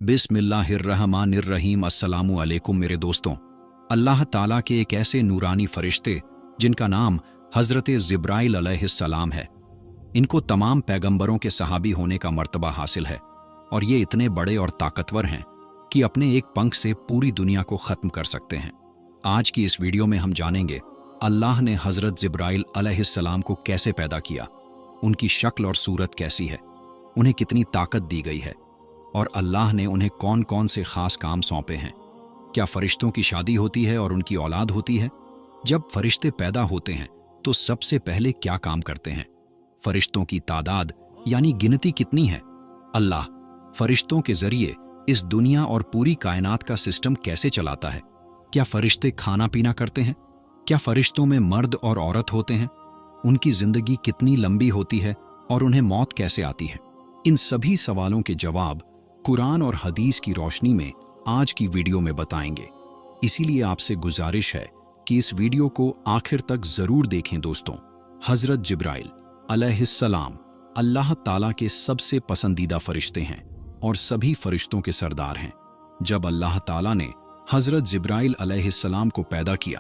बिस्मिल्लाहिर्रहमानिर्रहीम। अस्सलामु अलैकुम मेरे दोस्तों। अल्लाह ताला के एक ऐसे नूरानी फरिश्ते जिनका नाम हज़रत जिब्राइल अलैहिस्सलाम है, इनको तमाम पैगंबरों के सहाबी होने का मर्तबा हासिल है और ये इतने बड़े और ताकतवर हैं कि अपने एक पंख से पूरी दुनिया को ख़त्म कर सकते हैं। आज की इस वीडियो में हम जानेंगे अल्लाह ने हज़रत जिब्राइल अलैहिस्सलाम को कैसे पैदा किया, उनकी शक्ल और सूरत कैसी है, उन्हें कितनी ताकत दी गई है और अल्लाह ने उन्हें कौन कौन से ख़ास काम सौंपे हैं। क्या फ़रिश्तों की शादी होती है और उनकी औलाद होती है? जब फ़रिश्ते पैदा होते हैं तो सबसे पहले क्या काम करते हैं? फ़रिश्तों की तादाद यानी गिनती कितनी है? अल्लाह फ़रिश्तों के ज़रिए इस दुनिया और पूरी कायनात का सिस्टम कैसे चलाता है? क्या फ़रिश्ते खाना पीना करते हैं? क्या फ़रिश्तों में मर्द और औरत होते हैं? उनकी ज़िंदगी कितनी लंबी होती है और उन्हें मौत कैसे आती है? इन सभी सवालों के जवाब कुरान और हदीस की रोशनी में आज की वीडियो में बताएंगे। इसीलिए आपसे गुजारिश है कि इस वीडियो को आखिर तक ज़रूर देखें दोस्तों। हज़रत जिब्राइल अलैहिस्सलाम अल्लाह ताला के सबसे पसंदीदा फरिश्ते हैं और सभी फरिश्तों के सरदार हैं। जब अल्लाह ताला ने हज़रत जिब्राइल अलैहिस्सलाम को पैदा किया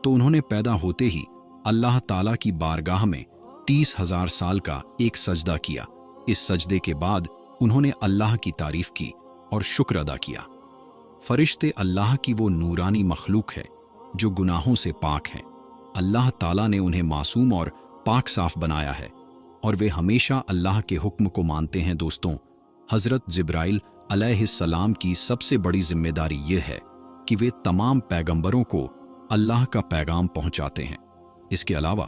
तो उन्होंने पैदा होते ही अल्लाह ताला की बारगाह में 30,000 साल का एक सजदा किया। इस सजदे के बाद उन्होंने अल्लाह की तारीफ की और शुक्र अदा किया। फरिश्ते अल्लाह की वो नूरानी मखलूक है जो गुनाहों से पाक हैं। अल्लाह ताला ने उन्हें मासूम और पाक साफ बनाया है और वे हमेशा अल्लाह के हुक्म को मानते हैं। दोस्तों, हज़रत जिब्राइल अलैहिस्सलाम की सबसे बड़ी जिम्मेदारी ये है कि वे तमाम पैगंबरों को अल्लाह का पैगाम पहुंचाते हैं। इसके अलावा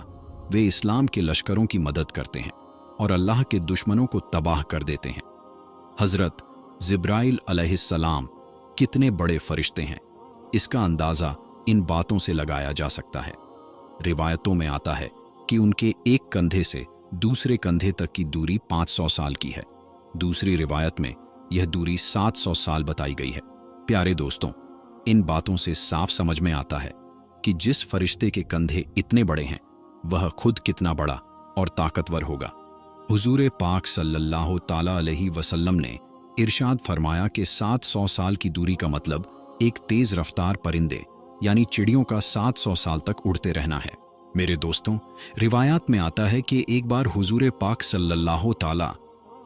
वे इस्लाम के लश्करों की मदद करते हैं और अल्लाह के दुश्मनों को तबाह कर देते हैं। हज़रत जिब्राइल अलैहिस्सलाम कितने बड़े फरिश्ते हैं, इसका अंदाज़ा इन बातों से लगाया जा सकता है। रिवायतों में आता है कि उनके एक कंधे से दूसरे कंधे तक की दूरी 500 साल की है। दूसरी रिवायत में यह दूरी 700 साल बताई गई है। प्यारे दोस्तों, इन बातों से साफ समझ में आता है कि जिस फरिश्ते के कंधे इतने बड़े हैं वह खुद कितना बड़ा और ताकतवर होगा। हुजूर पाक सल्लल्लाहु ताला अलैहि वसल्लम ने इरशाद फरमाया कि 700 साल की दूरी का मतलब एक तेज रफ्तार परिंदे यानी चिड़ियों का 700 साल तक उड़ते रहना है। मेरे दोस्तों, रिवायात में आता है कि एक बार हुजूर पाक सल्लल्लाहु ताला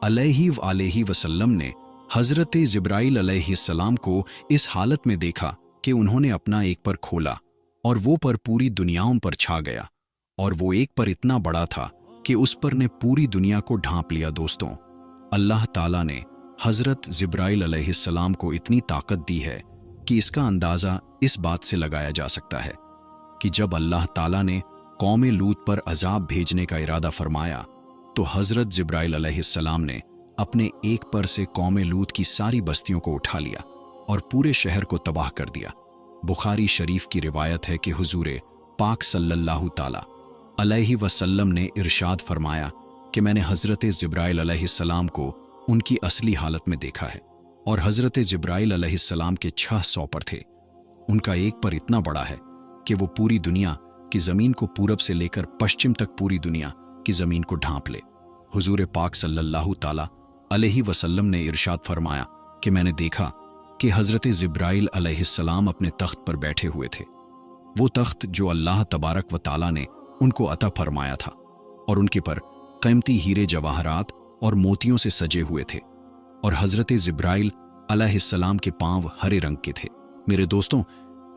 अलैहि वसल्लम ने हज़रत जिब्राइल अलैहिस्सलाम को इस हालत में देखा कि उन्होंने अपना एक पर खोला और वो पर पूरी दुनियाओं पर छा गया और वो एक पर इतना बड़ा था कि उस पर ने पूरी दुनिया को ढांप लिया। दोस्तों, अल्लाह ताला ने हज़रत जिब्राइल अलैहिस्सलाम को इतनी ताकत दी है कि इसका अंदाज़ा इस बात से लगाया जा सकता है कि जब अल्लाह ताला ने कौम लूत पर अजाब भेजने का इरादा फरमाया तो हज़रत जिब्राइल अलैहिस्सलाम ने अपने एक पर से कौम लूत की सारी बस्तियों को उठा लिया और पूरे शहर को तबाह कर दिया। बुखारी शरीफ की रिवायत है कि हुजूर पाक सल्लल्लाहु ताला अलैहि वसल्लम ने इरशाद फरमाया कि मैंने हज़रत जिब्राइल अलैहिस्सलाम को उनकी असली हालत में देखा है और हज़रत जिब्राइल अलैहिस्सलाम के 600 पर थे। उनका एक पर इतना बड़ा है कि वो पूरी दुनिया की ज़मीन को पूरब से लेकर पश्चिम तक पूरी दुनिया की ज़मीन को ढांप ले। हुजूर पाक सल्लल्लाहु ताला अलैहि वसल्लम ने इरशाद फरमाया कि मैंने देखा कि हज़रत जिब्राइल अलैहिस्सलाम अपने तख्त पर बैठे हुए थे। वो तख्त जो अल्लाह तबारक व ताला ने उनको अता फरमाया था और उनके पर कीमती हीरे जवाहरात और मोतियों से सजे हुए थे और हज़रत जिब्राइल अलैहिस्सलाम के पांव हरे रंग के थे। मेरे दोस्तों,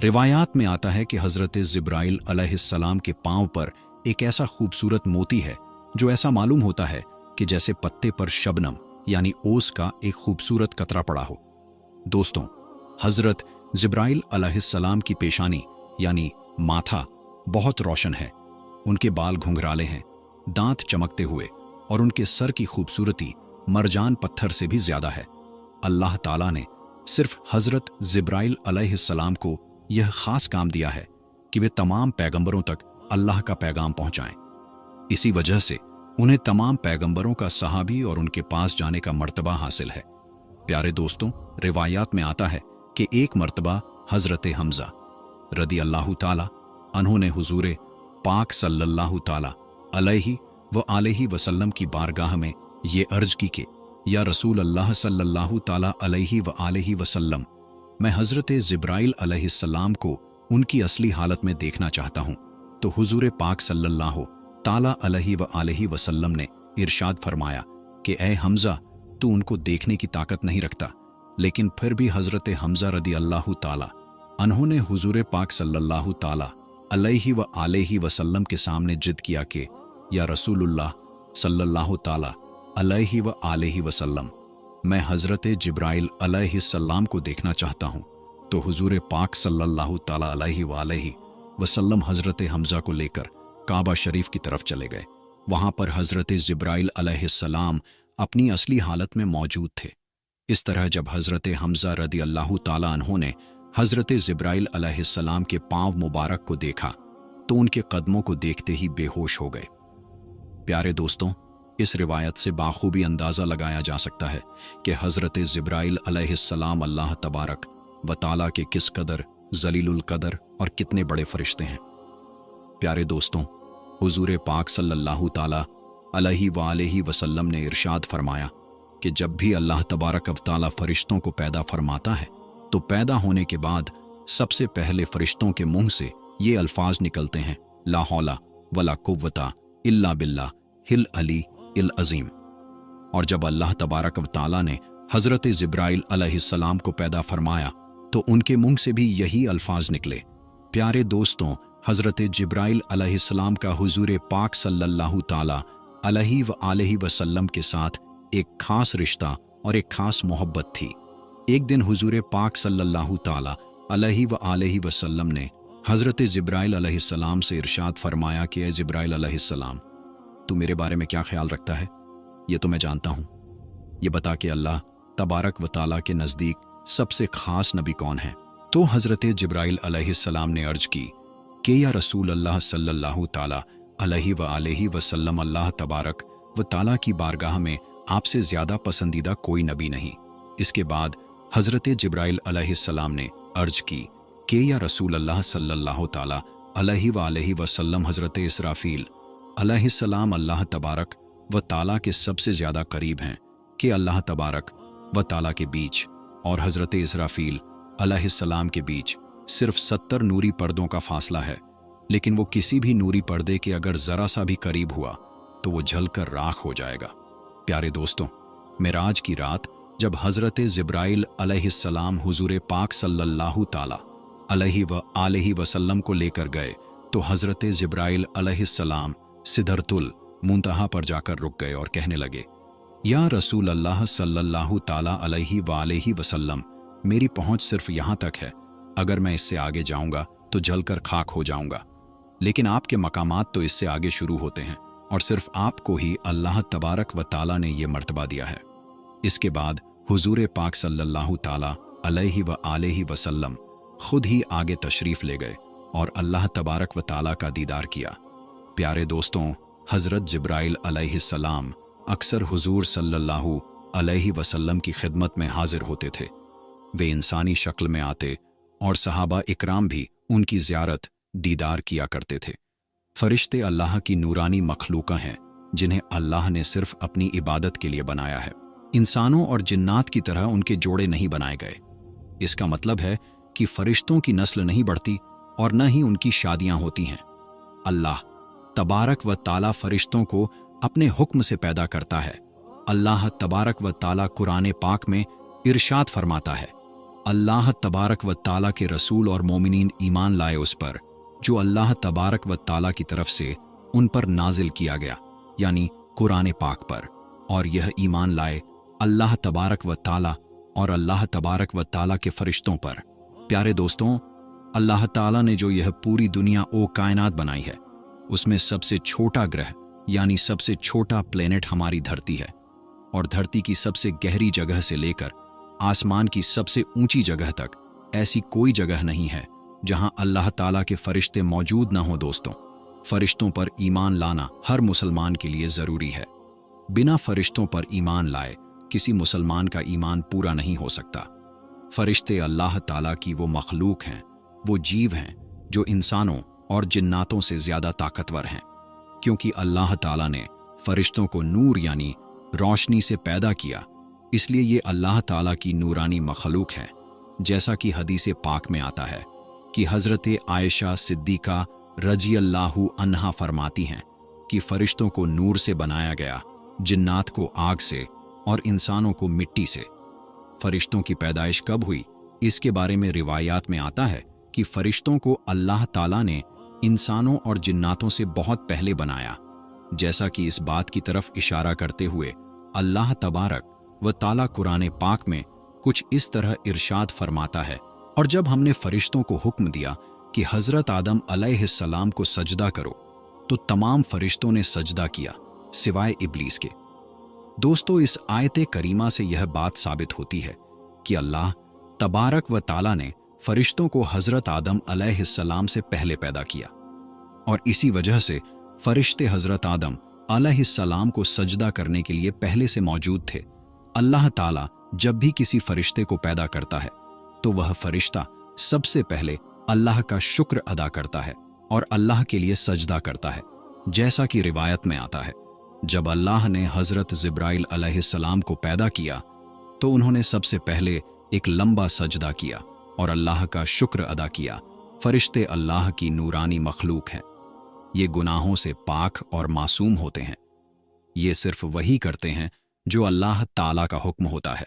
रिवायात में आता है कि हज़रत जिब्राइल अलैहिस्सलाम के पांव पर एक ऐसा खूबसूरत मोती है जो ऐसा मालूम होता है कि जैसे पत्ते पर शबनम यानी ओस का एक खूबसूरत कतरा पड़ा हो। दोस्तों, हज़रत जिब्राइल अलैहिस्सलाम की पेशानी यानी माथा बहुत रोशन है। उनके बाल घुंघराले हैं, दांत चमकते हुए और उनके सर की खूबसूरती मरजान पत्थर से भी ज्यादा है। अल्लाह ताला ने सिर्फ हज़रत जिब्राइल अलैहिस्सलाम को यह खास काम दिया है कि वे तमाम पैगंबरों तक अल्लाह का पैगाम पहुंचाएं। इसी वजह से उन्हें तमाम पैगंबरों का सहाबी और उनके पास जाने का मर्तबा हासिल है। प्यारे दोस्तों, रिवायात में आता है कि एक मर्तबा हज़रत हमज़ा रदी अल्लाह ताला अन्होंने हुजूर पाक सल्लल्लाहु ताला अलैहि वसल्लम की बारगाह में ये अर्ज की कि या रसूल अल्लाह सल्लल्लाहु ताला अलैहि व आलिहि वसल्लम, मैं हज़रत जिब्राइल अलैहिस्सलाम को उनकी असली हालत में देखना चाहता हूँ। तो हुजूर पाक सल्लल्लाहु ताला अलैहि व आलिहि वसल्लम ने इरशाद फरमाया कि ए हमज़ा, तू उनको देखने की ताकत नहीं रखता। लेकिन फिर भी हज़रत हमज़ा रदी अल्लाह ताला उन्होंने हुजूर पाक सल्लल्लाहु ताला अलैहि व आलिहि वसल्लम के सामने जिद किया कि या रसूलुल्लाह सल्लल्लाहु ताला अलैहि व आलिहि वसल्लम, मैं हज़रत जिब्राइल अलैहिस्सलाम को देखना चाहता हूँ। तो हुजूर पाक सल्लल्लाहु ताला अलैहि व आलिहि वसल्लम हज़रत हमज़ा को लेकर काबा शरीफ की तरफ चले गए। वहाँ पर हज़रत जिब्राइल अलैहिस्सलाम अपनी असली हालत में मौजूद थे। इस तरह जब हज़रत हमज़ा रदी अल्लाह ताला अन्हों ने हज़रत जिब्राइल अलैहिस्सलाम के पाँव मुबारक को देखा तो उनके कदमों को देखते ही बेहोश हो गए। प्यारे दोस्तों, इस रिवायत से बाखूबी अंदाज़ा लगाया जा सकता है कि हज़रत जिब्राइल अलैहिस्सलाम अल्लाह तबारक व ताला के किस कदर जलीलुल कदर और कितने बड़े फरिश्ते हैं। प्यारे दोस्तों, हुजूर पाक सल्लल्लाहु ताला अलैहि व आलिहि वसल्लम ने इरशाद फरमाया कि जब भी अल्लाह तबारक व ताला फरिश्तों को पैदा फरमाता है तो पैदा होने के बाद सबसे पहले फरिश्तों के मुंह से ये अल्फाज निकलते हैं, ला हौला वला कुव्वता इल्ला बिल्लाह हिल अली इल अजीम। और जब अल्लाह तबारक व ताला ने हज़रत जिब्राइल अलैहिस्सलाम को पैदा फरमाया तो उनके मुंह से भी यही अल्फाज निकले। प्यारे दोस्तों, हज़रत जिब्राइल अलैहिस्सलाम का हुजूर पाक सल्लल्लाहु ताला अलैहि व आलिहि वसल्लम के साथ एक खास रिश्ता और एक खास मोहब्बत थी। एक दिन हुजूर पाक सल्लल्लाहु ताला अलैहि व आलिहि वसल्लम ने हज़रत जिब्राइल अलैहिस्सलाम से इरशाद फरमाया कि ए जिब्राइल अलैहिस्सलाम, तू मेरे बारे में क्या ख्याल रखता है? ये तो मैं जानता हूँ। ये बता कि अल्लाह तबारक व ताला के नज़दीक सबसे खास नबी कौन है? तो हज़रत जिब्राइल अलैहिस्सलाम ने अर्ज की कि या रसूल अल्लाह सल्लल्लाहु ताला अलैहि व आलिहि वसल्लम, अल्लाह तबारक व ताला की बारगाह में आपसे ज़्यादा पसंदीदा कोई नबी नहीं। इसके बाद हज़रत जिब्राइल अलैहिस्सलाम ने अर्ज की कि या रसूल अल्लाह सल्लल्लाहु ताला अलैहि व आलिहि वसल्लम, हज़रत इसराफील अलैहिस्सलाम अल्लाह तबारक व ताला के सबसे ज़्यादा करीब हैं कि अल्लाह तबारक व ताला के बीच और हज़रत इसराफील अलैहिस्सलाम के बीच सिर्फ 70 नूरी पर्दों का फासला है। लेकिन वो किसी भी नूरी पर्दे के अगर ज़रा सा भी करीब हुआ तो वो जलकर राख हो जाएगा। प्यारे दोस्तों, मेराज की रात जब हज़रत जिब्राइल अलैहिस्सलाम हुजूर पाक सल्लल्लाहु ताला अलैहि व आलिहि वसल्लम को लेकर गए तो हज़रत जिब्राइल अलैहिस्सलाम सिदरतुल मुंतहा पर जाकर रुक गए और कहने लगे, या रसूल अल्लाह सल्लल्लाहु ताला अलैहि व आलिहि वसल्लम, मेरी पहुँच सिर्फ यहाँ तक है। अगर मैं इससे आगे जाऊँगा तो जलकर खाक हो जाऊँगा। लेकिन आपके मकामात तो इससे आगे शुरू होते हैं और सिर्फ आपको ही अल्लाह तबारक व ताला ने ये मर्तबा दिया है। इसके बाद हुजूर पाक सल्लल्लाहु ताला अलैहि व आलिहि वसल्लम खुद ही आगे तशरीफ़ ले गए और अल्लाह तबारक व ताला का दीदार किया। प्यारे दोस्तों, हज़रत जिब्राइल अलैहिस्सलाम अक्सर हुजूर सल्लल्लाहु अलैहि वसल्लम की खिदमत में हाजिर होते थे। वे इंसानी शक्ल में आते और सहाबा इकराम भी उनकी ज़ियारत दीदार किया करते थे। फरिश्ते अल्लाह की नूरानी मखलूक़ हैं जिन्हें अल्लाह ने सिर्फ अपनी इबादत के लिए बनाया है। इंसानों और जिन्नात की तरह उनके जोड़े नहीं बनाए गए। इसका मतलब है कि फरिश्तों की नस्ल नहीं बढ़ती और न ही उनकी शादियां होती हैं। अल्लाह तबारक व ताला फरिश्तों को अपने हुक्म से पैदा करता है। अल्लाह तबारक व ताला कुरान पाक में इरशाद फरमाता है, अल्लाह तबारक व ताला के रसूल और मोमिनीन ईमान लाए उस पर जो अल्लाह तबारक व ताला की तरफ से उन पर नाजिल किया गया, यानी कुरान पाक पर, और यह ईमान लाए अल्लाह तबारक व ताला और अल्लाह तबारक व ताला के फरिश्तों पर। प्यारे दोस्तों, अल्लाह ताला ने जो यह पूरी दुनिया ओ कायनात बनाई है उसमें सबसे छोटा ग्रह यानी सबसे छोटा प्लेनेट हमारी धरती है। और धरती की सबसे गहरी जगह से लेकर आसमान की सबसे ऊंची जगह तक ऐसी कोई जगह नहीं है जहां अल्लाह ताला के फरिश्ते मौजूद न हो। दोस्तों, फरिश्तों पर ईमान लाना हर मुसलमान के लिए ज़रूरी है। बिना फरिश्तों पर ईमान लाए किसी मुसलमान का ईमान पूरा नहीं हो सकता। फरिश्ते अल्लाह ताला की वो मखलूक हैं, वो जीव हैं जो इंसानों और जिन्नातों से ज़्यादा ताकतवर हैं, क्योंकि अल्लाह ताला ने फरिश्तों को नूर यानी रोशनी से पैदा किया, इसलिए ये अल्लाह ताला की नूरानी मखलूक है। जैसा कि हदीस पाक में आता है कि हज़रत आयशा सिद्दीक़ा रजी अल्लाहु अन्हा फरमाती हैं कि फ़रिश्तों को नूर से बनाया गया, जिन्नात को आग से और इंसानों को मिट्टी से। फ़रिश्तों की पैदाइश कब हुई, इसके बारे में रिवायात में आता है कि फ़रिश्तों को अल्लाह ताला ने इंसानों और जिन्नातों से बहुत पहले बनाया। जैसा कि इस बात की तरफ इशारा करते हुए अल्लाह तबारक व ताला कुरान पाक में कुछ इस तरह इरशाद फरमाता है, और जब हमने फ़रिश्तों को हुक्म दिया कि हज़रत आदम अलैहिस्सलाम को सजदा करो, तो तमाम फ़रिश्तों ने सजदा किया सिवाय इब्लीस के। दोस्तों, इस आयत करीमा से यह बात साबित होती है कि अल्लाह तबारक व ताला ने फ़रिश्तों को हज़रत आदम अलैहिस्सलाम से पहले पैदा किया, और इसी वजह से फ़रिश्ते हज़रत आदम अलैहिस्सलाम को सजदा करने के लिए पहले से मौजूद थे। अल्लाह ताला जब भी किसी फ़रिश्ते को पैदा करता है तो वह फ़रिश्ता सबसे पहले अल्लाह का शुक्र अदा करता है और अल्लाह के लिए सजदा करता है। जैसा कि रिवायत में आता है, जब अल्लाह ने हज़रत जिब्राइल अलैहिस्सलाम को पैदा किया तो उन्होंने सबसे पहले एक लंबा सजदा किया और अल्लाह का शुक्र अदा किया। फ़रिश्ते अल्लाह की नूरानी मखलूक हैं। ये गुनाहों से पाक और मासूम होते हैं। ये सिर्फ वही करते हैं जो अल्लाह ताला का हुक्म होता है,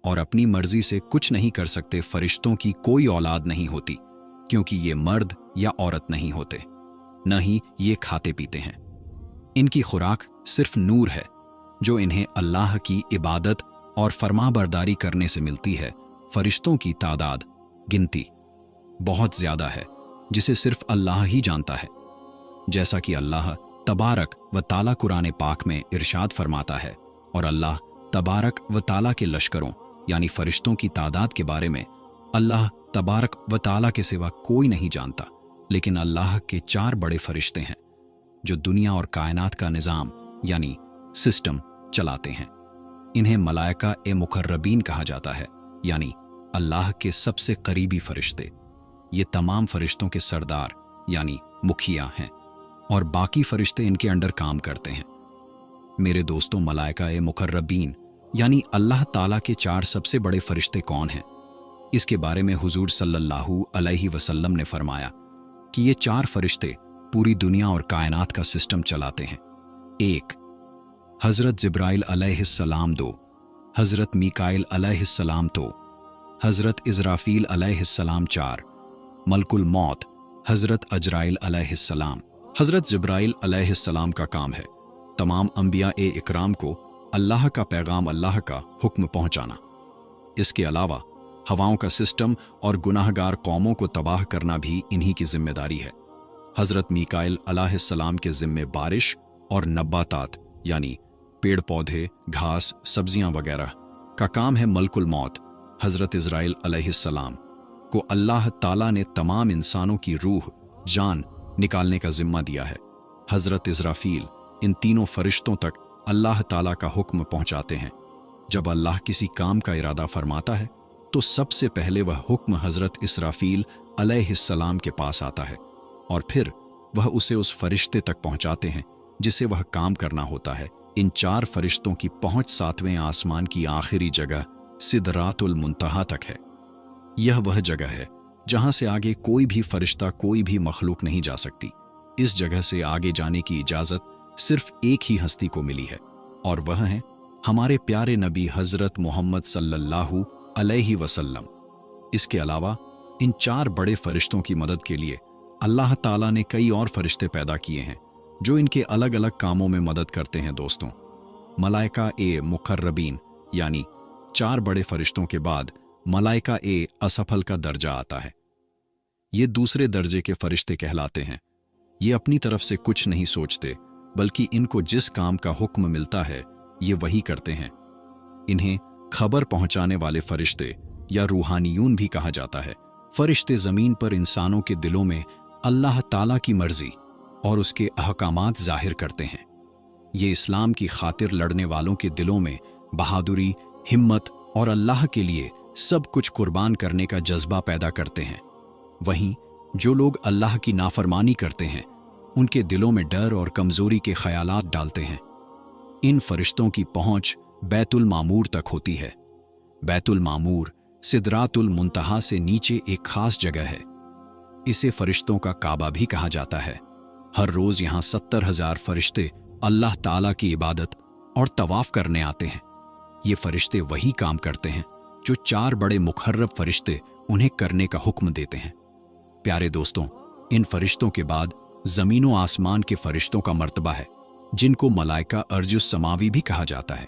और अपनी मर्जी से कुछ नहीं कर सकते। फ़रिश्तों की कोई औलाद नहीं होती, क्योंकि ये मर्द या औरत नहीं होते, न ही ये खाते पीते हैं। इनकी खुराक सिर्फ नूर है, जो इन्हें अल्लाह की इबादत और फरमाबरदारी करने से मिलती है। फ़रिश्तों की तादाद, गिनती बहुत ज़्यादा है, जिसे सिर्फ अल्लाह ही जानता है। जैसा कि अल्लाह तबारक व ताला कुरान पाक में इरशाद फरमाता है, और अल्लाह तबारक व ताला के लश्करों यानी फ़रिश्तों की तादाद के बारे में अल्लाह तबारक व ताला के सिवा कोई नहीं जानता, लेकिन अल्लाह के 4 बड़े फ़रिश्ते हैं जो दुनिया और कायनात का निज़ाम यानी सिस्टम चलाते हैं। इन्हें मलाइका ए मुकर्रबीन कहा जाता है, यानी अल्लाह के सबसे करीबी फ़रिश्ते। ये तमाम फ़रिश्तों के सरदार यानी मुखिया हैं, और बाकी फ़रिश्ते इनके अंडर काम करते हैं। मेरे दोस्तों, मलाइका ए मुकर्रबीन यानी अल्लाह ताला के 4 सबसे बड़े फ़रिश्ते कौन हैं? इसके बारे में हुजूर सल्लल्लाहु अलैहि वसल्लम ने फरमाया कि ये 4 फ़रिश्ते पूरी दुनिया और कायनात का सिस्टम चलाते हैं। 1 हज़रत जिब्राइल अलैहिस्सलाम, 2 हज़रत मीकाइल अलैहिस्सलाम, 2 हज़रत इज़राफील अलैहिस्सलाम, 4 मलकुल मौत हज़रत अजराइल अलैहिस्सलाम। हज़रत जिब्राइल अलैहिस्सलाम का काम है तमाम अंबिया ए इकराम को अल्लाह का पैगाम, अल्लाह का हुक्म पहुंचाना। इसके अलावा हवाओं का सिस्टम और गुनाहगार कौमों को तबाह करना भी इन्हीं की जिम्मेदारी है। हज़रत मीकाइल अलैहिस्सलाम के ज़िम्मे बारिश और नबातात यानी पेड़ पौधे, घास, सब्जियां वगैरह का काम है। मलकुल मौत हज़रत इज़राइल अलैहिस्सलाम को अल्लाह ताला ने तमाम इंसानों की रूह, जान निकालने का जिम्मा दिया है। हज़रत इज़राफील इन तीनों फ़रिश्तों तक अल्लाह ताला का हुक्म पहुंचाते हैं। जब अल्लाह किसी काम का इरादा फरमाता है तो सबसे पहले वह हुक्म हज़रत इसराफील अलैहिस्सलाम के पास आता है, और फिर वह उसे उस फरिश्ते तक पहुंचाते हैं जिसे वह काम करना होता है। इन 4 फरिश्तों की पहुंच 7वें आसमान की आखिरी जगह सिदरातुल मुंतहा तक है। यह वह जगह है जहां से आगे कोई भी फरिश्ता, कोई भी मखलूक नहीं जा सकती। इस जगह से आगे जाने की इजाज़त सिर्फ एक ही हस्ती को मिली है, और वह है हमारे प्यारे नबी हज़रत मोहम्मद सल्लल्लाहु अलैहि वसल्लम। इसके अलावा इन 4 बड़े फरिश्तों की मदद के लिए अल्लाह ताला ने कई और फरिश्ते पैदा किए हैं जो इनके अलग अलग कामों में मदद करते हैं। दोस्तों, मलाइका ए मुकर्रबीन यानी 4 बड़े फरिश्तों के बाद मलाइका ए असफल का दर्जा आता है। ये दूसरे दर्जे के फरिश्ते कहलाते हैं। ये अपनी तरफ से कुछ नहीं सोचते, बल्कि इनको जिस काम का हुक्म मिलता है ये वही करते हैं। इन्हें खबर पहुंचाने वाले फरिश्ते या रूहानियून भी कहा जाता है। फरिश्ते ज़मीन पर इंसानों के दिलों में अल्लाह ताला की मर्जी और उसके अहकामात जाहिर करते हैं। ये इस्लाम की खातिर लड़ने वालों के दिलों में बहादुरी, हिम्मत और अल्लाह के लिए सब कुछ कुर्बान करने का जज्बा पैदा करते हैं। वहीं जो लोग अल्लाह की नाफरमानी करते हैं उनके दिलों में डर और कमजोरी के ख्यालात डालते हैं। इन फरिश्तों की पहुंच बैतुल मामूर तक होती है। बैतुल मामूर सिदरातुल मुंतहा से नीचे एक खास जगह है। इसे फरिश्तों का काबा भी कहा जाता है। हर रोज यहां 70,000 फरिश्ते अल्लाह ताला की इबादत और तवाफ करने आते हैं। ये फरिश्ते वही काम करते हैं जो 4 बड़े मुखर्रब फरिश्ते उन्हें करने का हुक्म देते हैं। प्यारे दोस्तों, इन फरिश्तों के बाद जमीन व आसमान के फरिश्तों का मर्तबा है, जिनको मलाइका अर्जुस समावी भी कहा जाता है।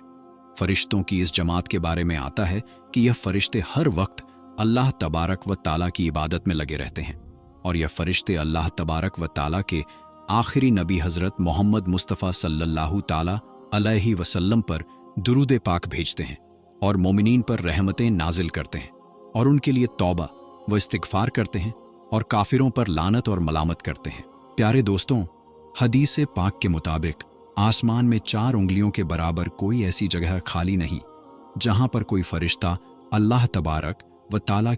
फरिश्तों की इस जमात के बारे में आता है कि यह फरिश्ते हर वक्त अल्लाह तबारक व ताला की इबादत में लगे रहते हैं, और यह फरिश्ते अल्लाह तबारक व ताला के आखिरी नबी हजरत मोहम्मद मुस्तफ़ा सल्लल्लाहु ताला अलैहि वसल्लम पर दुरूद पाक भेजते हैं और मोमिनीन पर रहमतें नाजिल करते हैं, और उनके लिए तौबा व इस्तिगफार करते हैं, और काफिरों पर लानत और मलामत करते हैं। प्यारे दोस्तों, हदीस पाक के मुताबिक आसमान में 4 उंगलियों के बराबर कोई ऐसी जगह खाली नहीं जहां पर कोई फरिश्ता अल्लाह तबारक व ताला